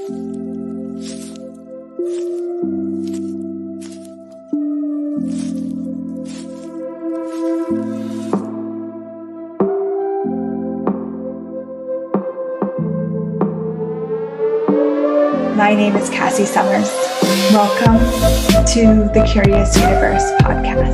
My name is Cassy Summers. Welcome to the Curious Universe podcast.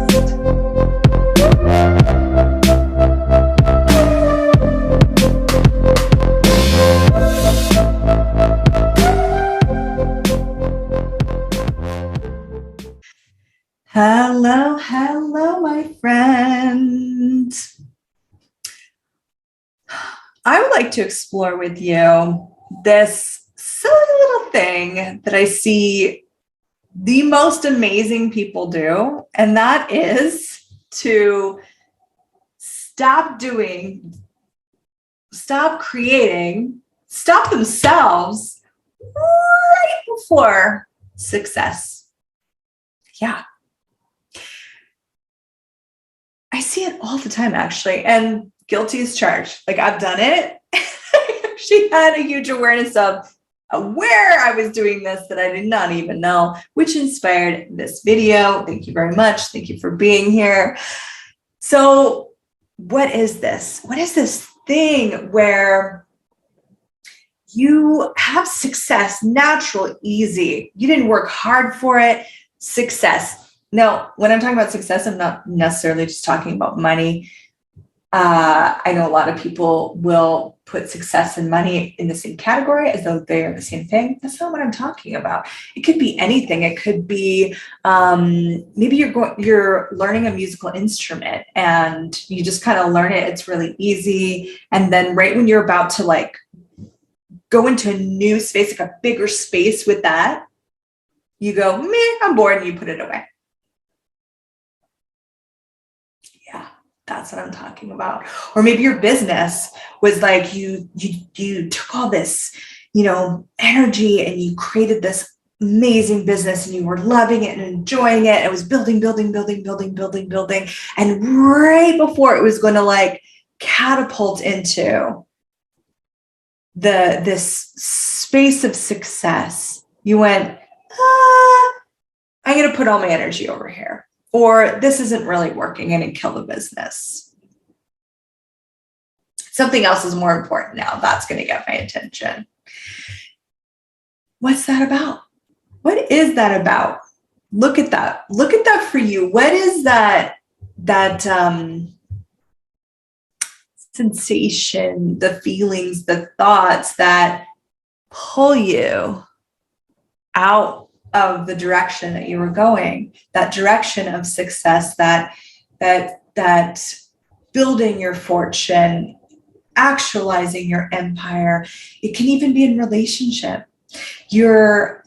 Hello, my friend. I would like to explore with you this silly little thing that I see the most amazing people do, and that is to stop creating, stop themselves right before success. Yeah. I see it all the time, actually, and guilty as charged. Like, I've done it. She had a huge awareness of where I was doing this that I did not even know, which inspired this video. Thank you very much. Thank you for being here. So what is this? What is this thing where you have success, natural, easy? You didn't work hard for it. Success. Now, when I'm talking about success, I'm not necessarily just talking about money. I know a lot of people will put success and money in the same category as though they are the same thing. That's not what I'm talking about. It could be anything. It could be maybe you're learning a musical instrument and you just kind of learn it. It's really easy. And then right when you're about to like go into a new space, like a bigger space with that, you go, meh, I'm bored, and you put it away. That's what I'm talking about. Or maybe your business was like you took all this, energy and you created this amazing business and you were loving it and enjoying it. It was building. And right before it was going to like catapult into this space of success, you went, I'm going to put all my energy over here. Or this isn't really working and it killed the business. Something else is more important now. That's going to get my attention. What's that about? What is that about? Look at that. Look at that for you. What is that sensation, the feelings, the thoughts that pull you out of the direction that you were going, that direction of success, that building your fortune, actualizing your empire? It can even be in relationship. You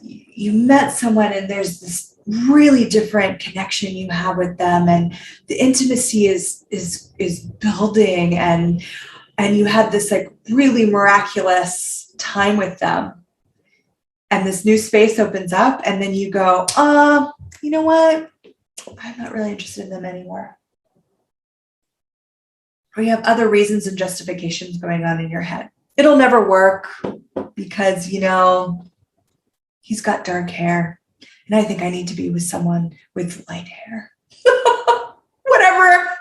met someone and there's this really different connection you have with them, and the intimacy is building, and you had this like really miraculous time with them. And this new space opens up, and then you go, you know what? I'm not really interested in them anymore. Or you have other reasons and justifications going on in your head. It'll never work because, he's got dark hair, and I think I need to be with someone with light hair.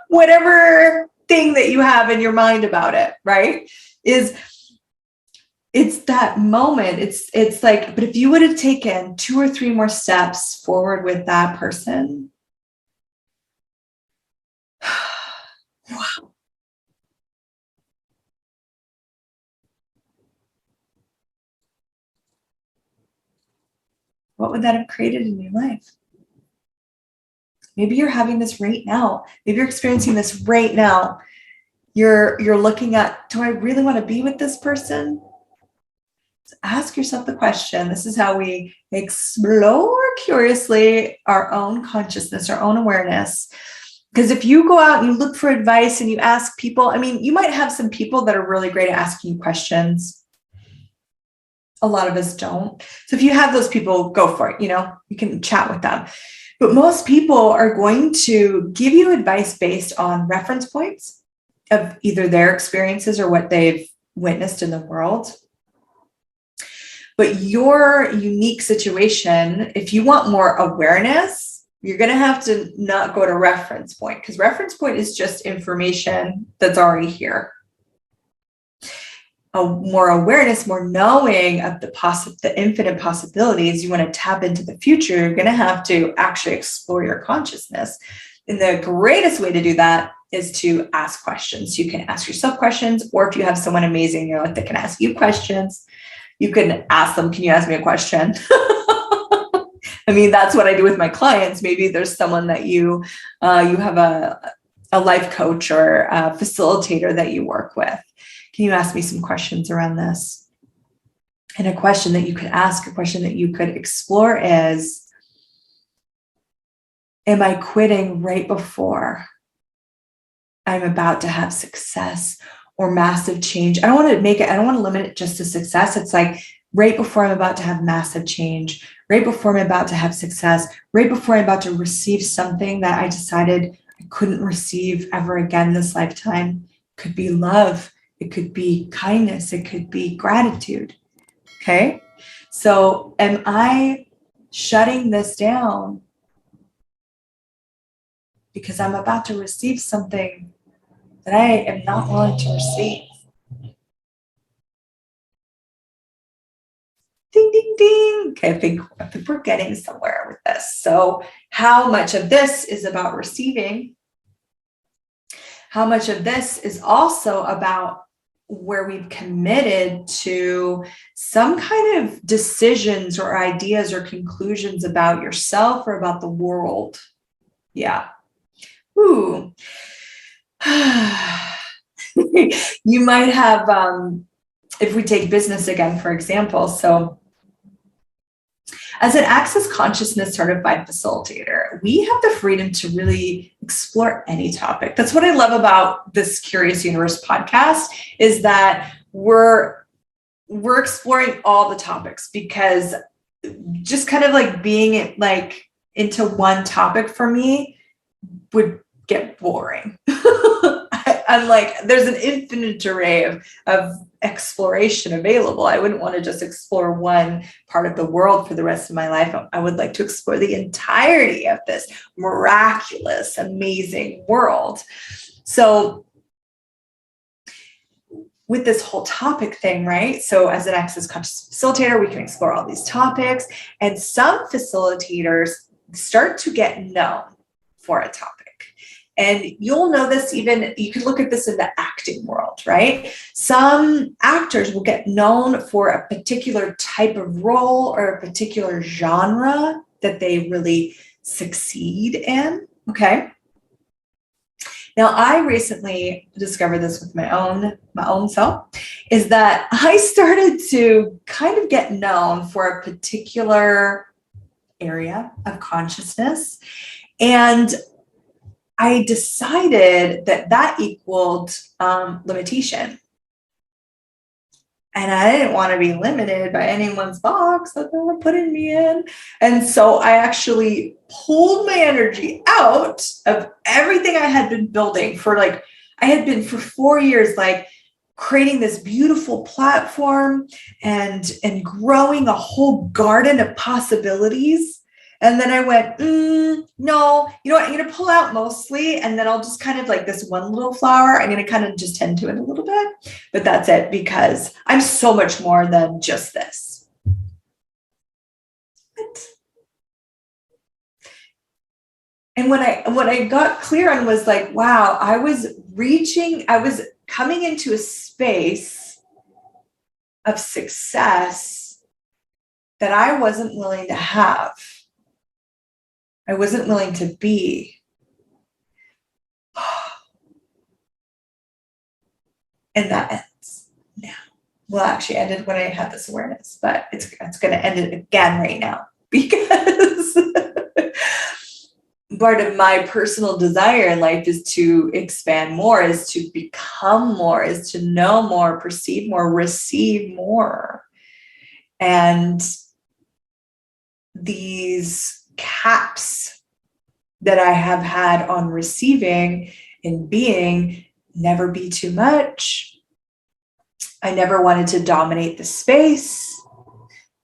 whatever thing that you have in your mind about it, right? It's that moment. It's like, but if you would have taken 2 or 3 more steps forward with that person, wow. What would that have created in your life? Maybe you're having this right now. Maybe you're experiencing this right now. You're looking at, do I really want to be with this person? Ask yourself the question. This is how we explore curiously our own consciousness, our own awareness. Because if you go out and you look for advice and you ask people, you might have some people that are really great at asking you questions. A lot of us don't. So if you have those people, go for it. You can chat with them. But most people are going to give you advice based on reference points of either their experiences or what they've witnessed in the world. But your unique situation, if you want more awareness, you're going to have to not go to reference point, because reference point is just information that's already here. More awareness, more knowing of the infinite possibilities. You want to tap into the future, you're going to have to actually explore your consciousness. And the greatest way to do that is to ask questions. You can ask yourself questions, or if you have someone amazing, you know, that can ask you questions, you can ask them, can you ask me a question? I mean, that's what I do with my clients. Maybe there's someone that you have a life coach or a facilitator that you work with. Can you ask me some questions around this? And a question that you could ask, a question that you could explore is, am I quitting right before I'm about to have success or massive change? I don't want to limit it just to success. It's like right before I'm about to have massive change, right before I'm about to have success, right before I'm about to receive something that I decided I couldn't receive ever again this lifetime. It could be love. It could be kindness. It could be gratitude. Okay. So am I shutting this down because I'm about to receive something that I am not willing to receive? Ding, ding, ding. Okay, I think we're getting somewhere with this. So how much of this is about receiving? How much of this is also about where we've committed to some kind of decisions or ideas or conclusions about yourself or about the world? Yeah. Ooh. You might have, if we take business again, for example, so as an Access Consciousness certified facilitator, we have the freedom to really explore any topic. That's what I love about this Curious Universe podcast, is that we're exploring all the topics, because just kind of like being like into one topic for me would get boring. I'm like, there's an infinite array of exploration available. I wouldn't want to just explore one part of the world for the rest of my life. I would like to explore the entirety of this miraculous, amazing world. So with this whole topic thing, right? So as an Access Conscious facilitator, we can explore all these topics, and some facilitators start to get known for a topic. And you'll know this, even you can look at this in the acting world, right? Some actors will get known for a particular type of role or a particular genre that they really succeed in. Okay. Now, I recently discovered this with my own self, is that I started to kind of get known for a particular area of consciousness. And I decided that equaled limitation. And I didn't want to be limited by anyone's box that they were putting me in. And so I actually pulled my energy out of everything I had been building I had been for 4 years, like creating this beautiful platform and growing a whole garden of possibilities. And then I went, no, you know what? I'm going to pull out mostly, and then I'll just kind of like this one little flower. I'm going to kind of just tend to it a little bit, but that's it, because I'm so much more than just this. And what I got clear on was like, wow, I was coming into a space of success that I wasn't willing to have. I wasn't willing to be. And that ends now. Well, actually ended when I had this awareness, but it's going to end it again right now, because part of my personal desire in life is to expand more, is to become more, is to know more, perceive more, receive more. And these caps that I have had on receiving and being, never be too much. I never wanted to dominate the space.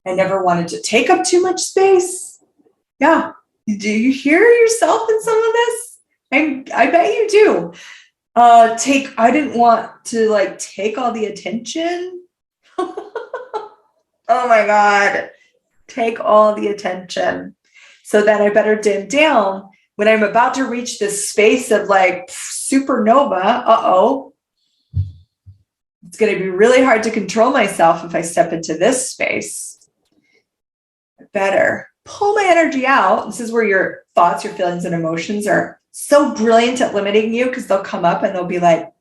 I never wanted to take up too much space. Yeah. Do you hear yourself in some of this? I bet you do. I didn't want to like take all the attention. Oh my God. Take all the attention. So that I better dim down when I'm about to reach this space of like supernova. It's going to be really hard to control myself if I step into this space. I better pull my energy out. This is where your thoughts, your feelings, and emotions are so brilliant at limiting you, because they'll come up and they'll be like,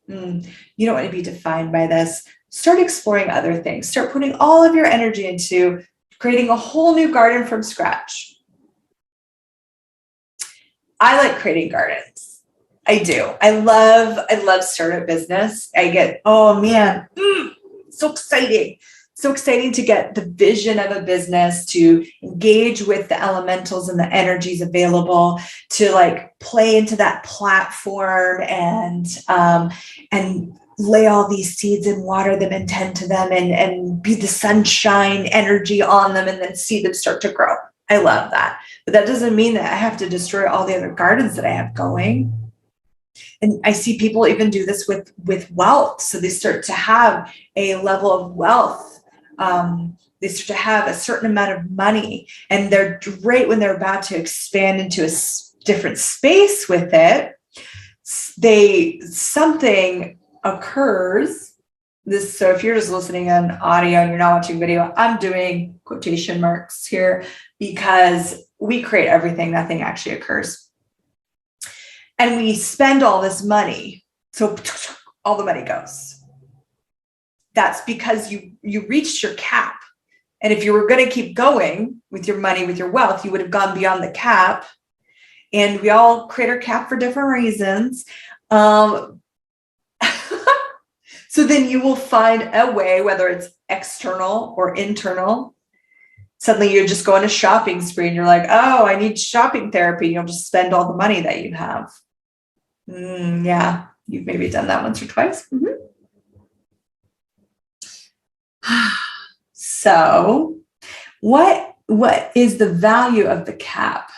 you don't want to be defined by this. Start exploring other things. Start putting all of your energy into creating a whole new garden from scratch. I like creating gardens. I do. I love startup business. I get, oh man, so exciting. So exciting to get the vision of a business, to engage with the elementals and the energies available, to like play into that platform and lay all these seeds and water them and tend to them and be the sunshine energy on them and then see them start to grow. I love that. But that doesn't mean that I have to destroy all the other gardens that I have going. And I see people even do this with wealth. So they start to have a level of wealth. They start to have a certain amount of money, and they're great when they're about to expand into a different space with it. Something occurs. So if you're just listening on audio and you're not watching video, I'm doing quotation marks here because we create everything. Nothing actually occurs. And we spend all this money. So all the money goes. That's because you reached your cap. And if you were going to keep going with your money, with your wealth, you would have gone beyond the cap. And we all create our cap for different reasons. So then you will find a way, whether it's external or internal. Suddenly you're just going to shopping spree and you're like, oh, I need shopping therapy. You'll just spend all the money that you have. Yeah, you've maybe done that once or twice. So what is the value of the cap?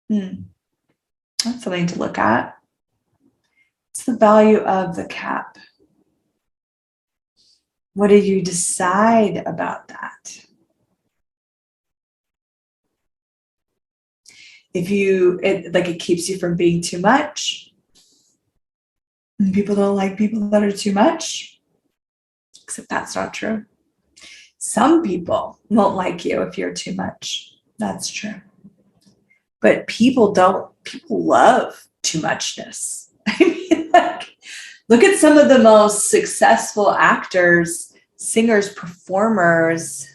That's something to look at. What's the value of the cap? What did you decide about that? If it keeps you from being too much. And people don't like people that are too much. Except that's not true. Some people won't like you if you're too much. That's true. But people love too muchness. I mean, look at some of the most successful actors, singers, performers.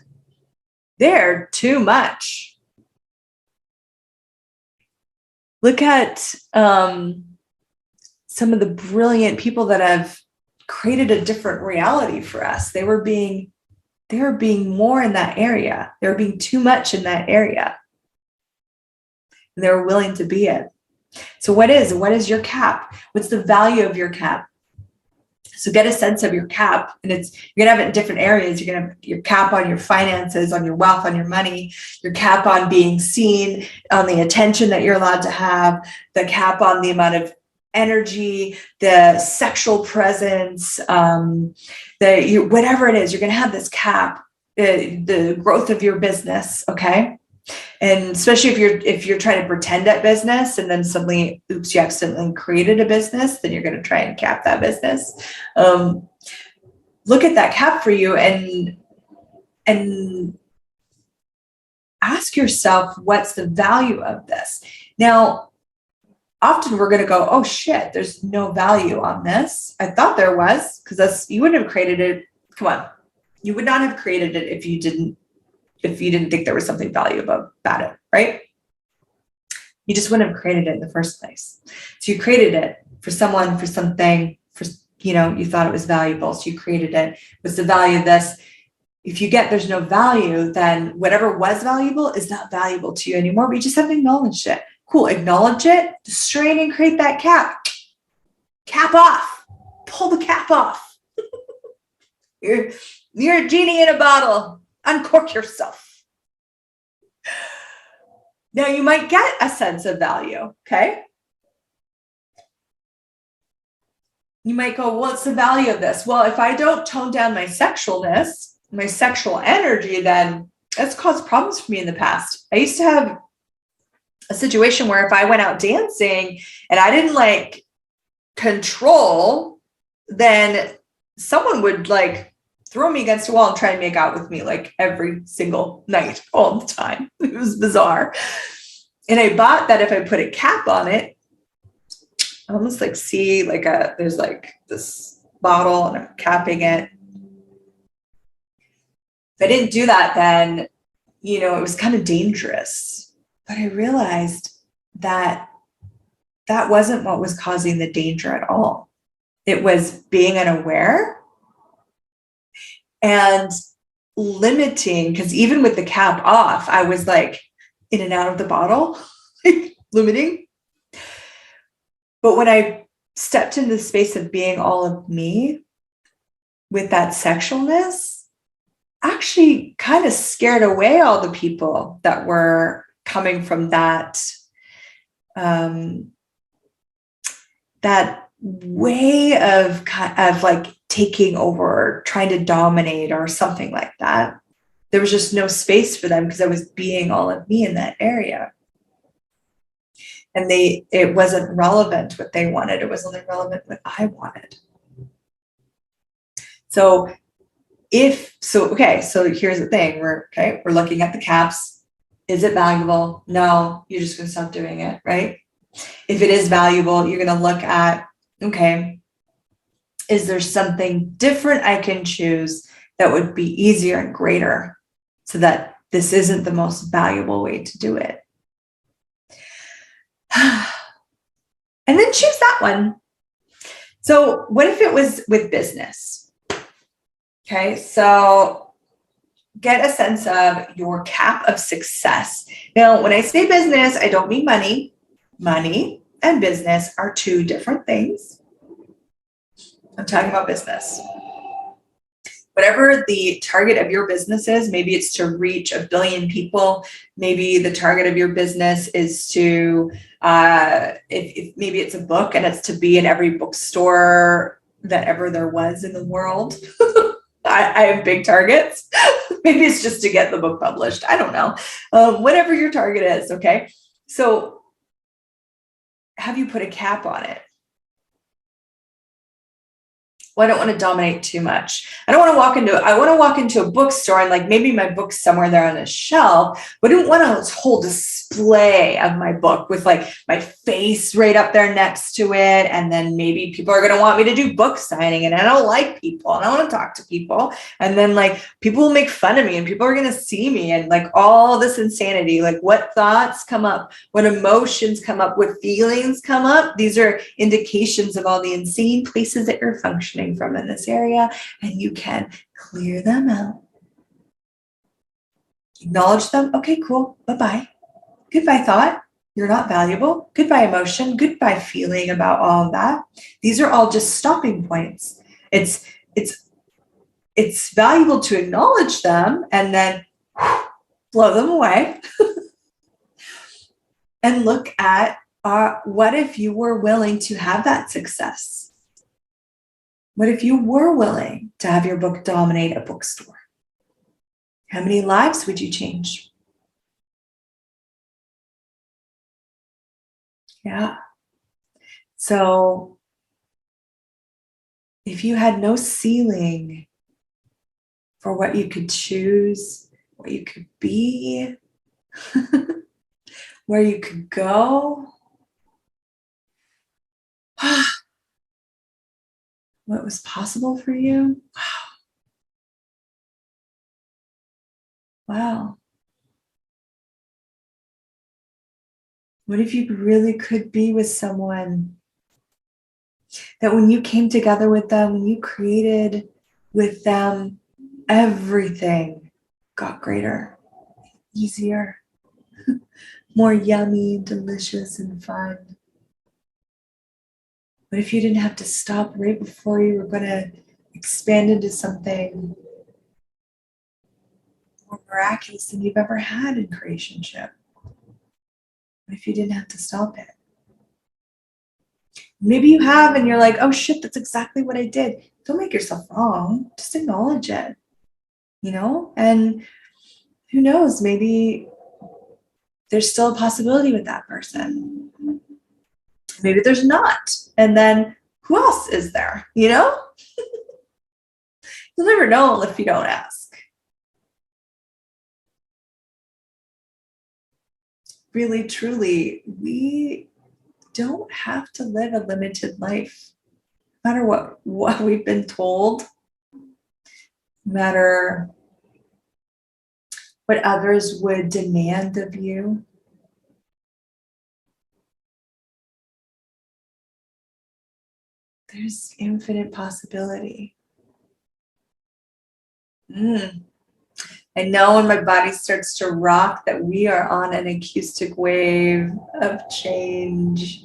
They're too much. Look at some of the brilliant people that have created a different reality for us. They were being more in that area. They were being too much in that area. And they were willing to be it. So what is your cap? What's the value of your cap? So get a sense of your cap, and you're gonna have it in different areas. You're gonna have your cap on your finances, on your wealth, on your money, your cap on being seen, on the attention that you're allowed to have, the cap on the amount of energy, the sexual presence, whatever it is, you're gonna have this cap, the growth of your business, okay? And especially if you're trying to pretend at business and then suddenly, oops, you accidentally created a business, then you're going to try and cap that business. Look at that cap for you and ask yourself, what's the value of this? Now, often we're going to go, oh shit, there's no value on this. I thought there was, because you wouldn't have created it. Come on. You would not have created it if you didn't think there was something valuable about it, right? You just wouldn't have created it in the first place. So you created it for someone, for something, you thought it was valuable. So you created it. What's the value of this? If you get there's no value, then whatever was valuable is not valuable to you anymore, but you just haven't acknowledged it. Cool, acknowledge it, strain and create that cap. Cap off. Pull the cap off. You're a genie in a bottle. Uncork yourself. Now you might get a sense of value, okay? You might go, what's the value of this? Well, if I don't tone down my sexualness, my sexual energy, then that's caused problems for me in the past. I used to have a situation where if I went out dancing and I didn't like control, then someone would like throw me against a wall and try and make out with me like every single night, all the time. It was bizarre. And I bought that if I put a cap on it, I almost like see like there's like this bottle and I'm capping it. If I didn't do that, then, you know, it was kind of dangerous. But I realized that that wasn't what was causing the danger at all. It was being unaware and limiting, because even with the cap off, I was like in and out of the bottle, like limiting. But when I stepped into the space of being all of me with that sexualness, actually kind of scared away all the people that were coming from that that way of like taking over, trying to dominate or something like that. There was just no space for them because I was being all of me in that area. And it wasn't relevant what they wanted. It was only relevant what I wanted. So here's the thing. We're looking at the caps. Is it valuable? No, you're just going to stop doing it, right? If it is valuable, you're going to look at, okay, is there something different I can choose that would be easier and greater so that this isn't the most valuable way to do it? And then choose that one. So what if it was with business? Okay, so get a sense of your cap of success. Now, when I say business, I don't mean money. Money and business are two different things. I'm talking about business. Whatever the target of your business is, maybe it's to reach 1 billion people. Maybe the target of your business is to, if maybe it's a book and it's to be in every bookstore that ever there was in the world. I have big targets. Maybe it's just to get the book published. I don't know. Whatever your target is, okay? So have you put a cap on it? Well, I don't want to dominate too much. I want to walk into a bookstore and like maybe my book's somewhere there on a shelf, but I don't want a whole display of my book with like my face right up there next to it. And then maybe people are going to want me to do book signing and I don't like people and I want to talk to people. And then like people will make fun of me and people are going to see me and like all this insanity, like what thoughts come up, what emotions come up, what feelings come up. These are indications of all the insane places that you're functioning from in this area, and you can clear them out, acknowledge them. Okay, cool. Bye-bye. Goodbye thought. You're not valuable. Goodbye emotion. Goodbye feeling about all of that. These are all just stopping points. It's valuable to acknowledge them and then blow them away and look at what if you were willing to have that success? What if you were willing to have your book dominate a bookstore? How many lives would you change? Yeah. So if you had no ceiling for what you could choose, what you could be, where you could go, what was possible for you? Wow. What if you really could be with someone that when you came together with them, when you created with them, everything got greater, easier, more yummy, delicious, and fun? What if you didn't have to stop right before you were going to expand into something more miraculous than you've ever had in creationship. What if you didn't have to stop it? Maybe you have and you're like, oh shit, that's exactly what I did. Don't make yourself wrong. Just acknowledge it, And who knows, maybe there's still a possibility with that person. Maybe there's not. And then who else is there, You'll never know if you don't ask. Really, truly, we don't have to live a limited life. No matter what we've been told, no matter what others would demand of you. There's infinite possibility. I know when my body starts to rock that we are on an acoustic wave of change.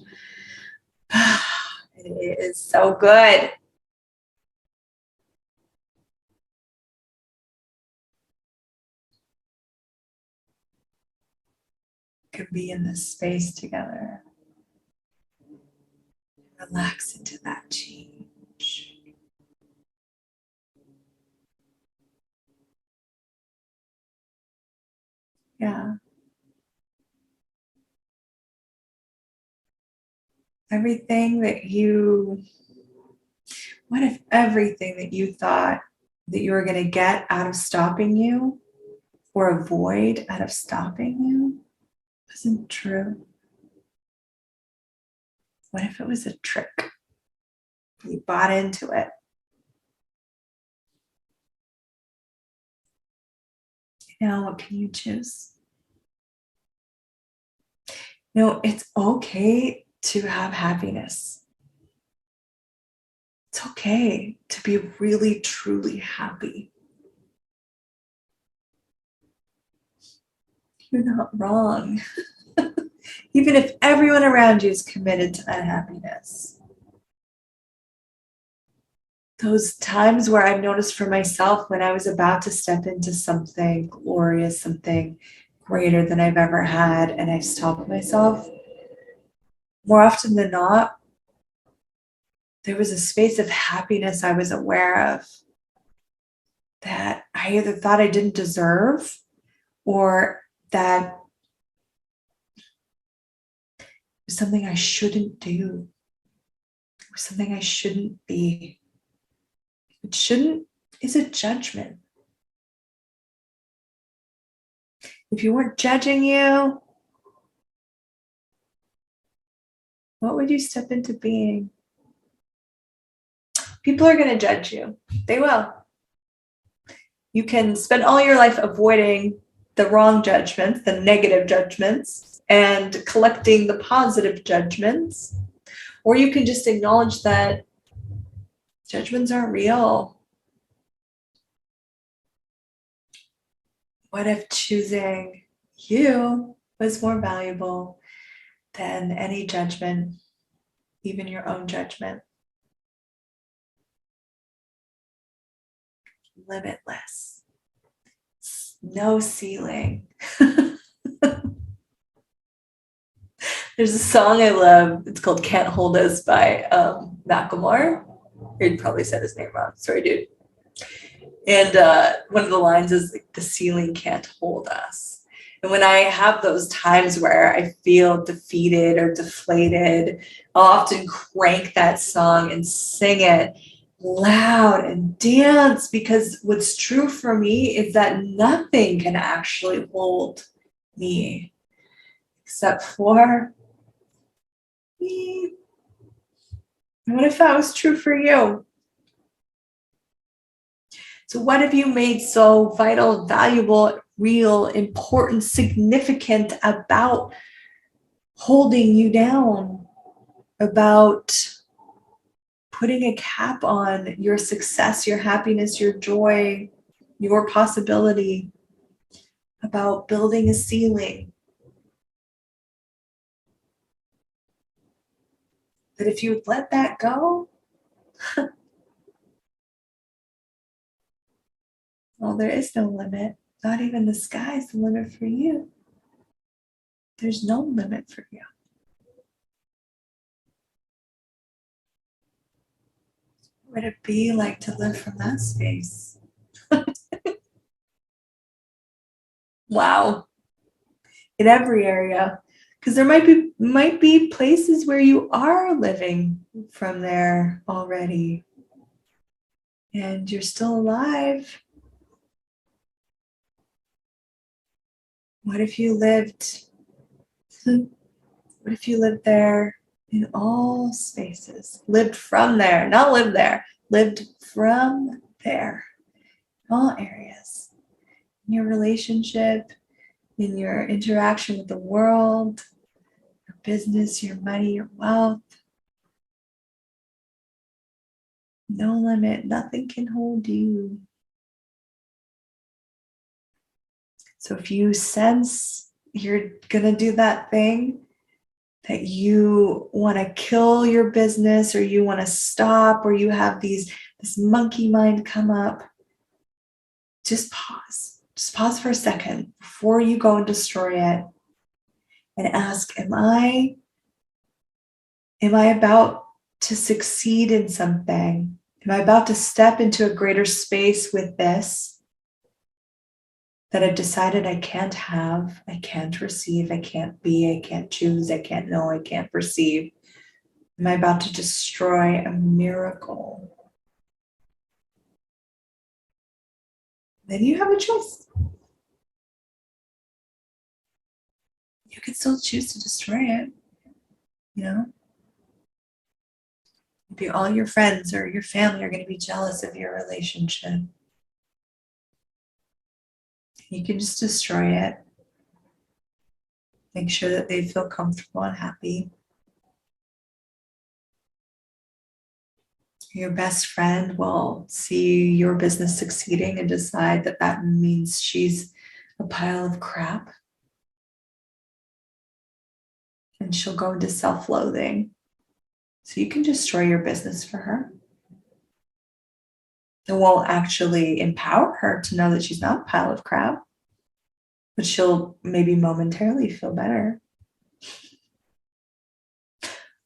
It is so good. Could be in this space together. Relax into that change. Yeah. What if everything that you thought that you were going to get out of stopping you or avoid out of stopping you wasn't true? What if it was a trick? You bought into it. Now, what can you choose? It's okay to have happiness. It's okay to be really, truly happy. You're not wrong. Even if everyone around you is committed to that happiness. Those times where I've noticed for myself when I was about to step into something glorious, something greater than I've ever had, and I've stopped myself, more often than not, there was a space of happiness I was aware of that I either thought I didn't deserve or that it was something I shouldn't do, or something I shouldn't be. It shouldn't is a judgment. If you weren't judging you, what would you step into being? People are going to judge you. They will. You can spend all your life avoiding the wrong judgments, the negative judgments, and collecting the positive judgments. Or you can just acknowledge that judgments aren't real. What if choosing you was more valuable than any judgment, even your own judgment? Limitless. No ceiling. There's a song I love. It's called Can't Hold Us by Macklemore. He'd probably said his name wrong. Sorry, dude. And one of the lines is like, the ceiling can't hold us. And when I have those times where I feel defeated or deflated, I'll often crank that song and sing it loud and dance, because what's true for me is that nothing can actually hold me except for me. And what if that was true for you? So what have you made so vital, valuable, real, important, significant about holding you down, about putting a cap on your success, your happiness, your joy, your possibility, about building a ceiling? That if you would let that go, Well, there is no limit. Not even the sky is the limit for you. There's no limit for you. What would it be like to live from that space? Wow. In every area. Because there might be places where you are living from there already. And you're still alive. What if you lived there in all spaces? Lived from there, not lived there. Lived from there. All areas. In your relationship, in your interaction with the world, your business, your money, your wealth. No limit, nothing can hold you. So if you sense you're gonna do that thing, that you want to kill your business, or you want to stop, or you have this monkey mind come up, just pause. Just pause for a second before you go and destroy it, and ask, am I about to succeed in something? Am I about to step into a greater space with this that I've decided I can't have, I can't receive, I can't be, I can't choose, I can't know, I can't perceive? Am I about to destroy a miracle? Then you have a choice. You can still choose to destroy it, you know? Maybe all your friends or your family are going to be jealous of your relationship. You can just destroy it. Make sure that they feel comfortable and happy. Your best friend will see your business succeeding and decide that that means she's a pile of crap. And she'll go into self-loathing. So you can destroy your business for her. It won't actually empower her to know that she's not a pile of crap, but she'll maybe momentarily feel better.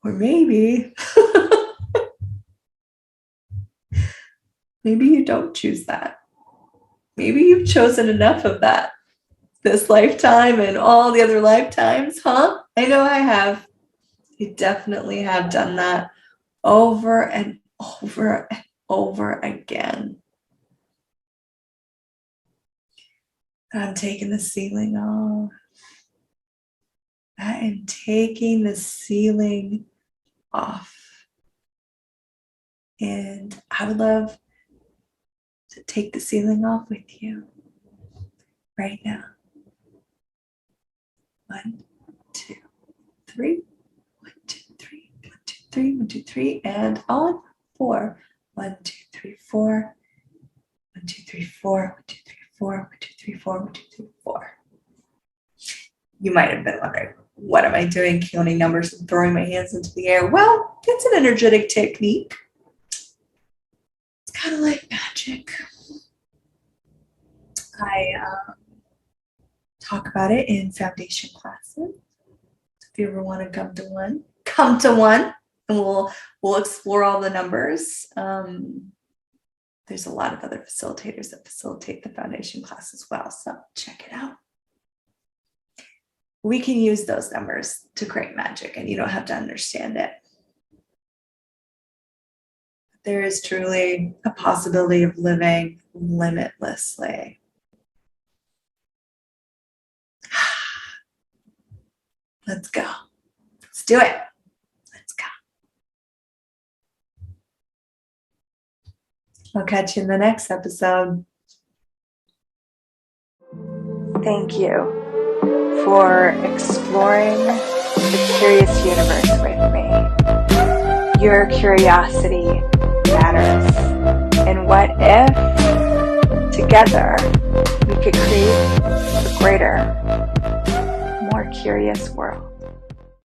Or maybe, maybe you don't choose that. Maybe you've chosen enough of that this lifetime and all the other lifetimes, huh? I know I have. I definitely have done that over and over and over again. I'm taking the ceiling off. I am taking the ceiling off. And I would love to take the ceiling off with you right now. 1, 2, 3. 1, 2, 3. 1, 2, 3. 1, 2, 3. And on 4. 1, 2, 3, 4. 1, 2, 3, 4. 1, 2, 3, 4. 1, 2, 3, 4. 1, 2, 3, 4. You might have been wondering, what am I doing? Counting numbers and throwing my hands into the air. Well, it's an energetic technique. It's kind of like magic. I talk about it in foundation classes. If you ever want to come to one, and we'll explore all the numbers. There's a lot of other facilitators that facilitate the foundation class as well, so check it out. We can use those numbers to create magic, and you don't have to understand it. There is truly a possibility of living limitlessly. Let's go. Let's do it. Let's go. I'll catch you in the next episode. Thank you for exploring the curious universe with me. Your curiosity matters. And what if together we could create a greater, more curious world?